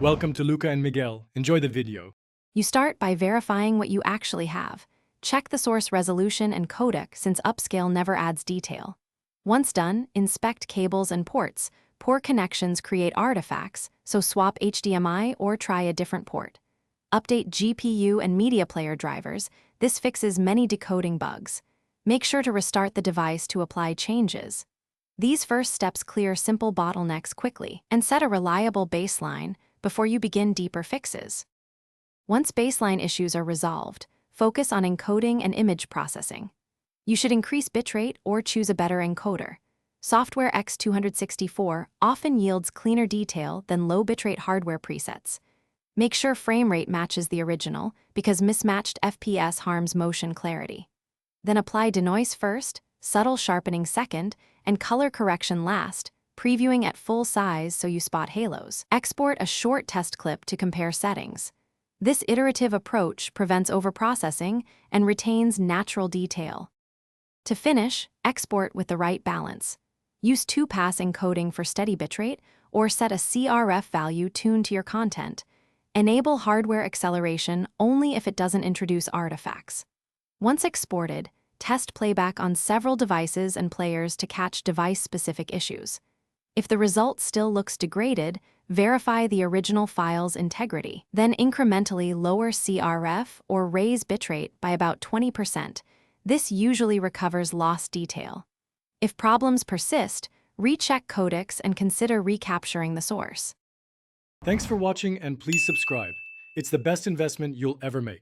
Welcome to Luca and Miguel. Enjoy the video. You start by verifying what you actually have. Check the source resolution and codec since upscale never adds detail. Once done, inspect cables and ports. Poor connections create artifacts, so swap HDMI or try a different port. Update GPU and media player drivers. This fixes many decoding bugs. Make sure to restart the device to apply changes. These first steps clear simple bottlenecks quickly and set a reliable baseline before you begin deeper fixes. Once baseline issues are resolved, focus on encoding and image processing. You should increase bitrate or choose a better encoder. Software X264 often yields cleaner detail than low bitrate hardware presets. Make sure frame rate matches the original because mismatched FPS harms motion clarity. Then apply denoise first, subtle sharpening second, and color correction last, previewing at full size so you spot halos. Export a short test clip to compare settings. This iterative approach prevents overprocessing and retains natural detail. To finish, export with the right balance. Use 2-pass encoding for steady bitrate or set a CRF value tuned to your content. Enable hardware acceleration only if it doesn't introduce artifacts. Once exported, test playback on several devices and players to catch device-specific issues. If the result still looks degraded, verify the original file's integrity. Then incrementally lower CRF or raise bitrate by about 20%. This usually recovers lost detail. If problems persist, recheck codecs and consider recapturing the source. Thanks for watching and please subscribe. It's the best investment you'll ever make.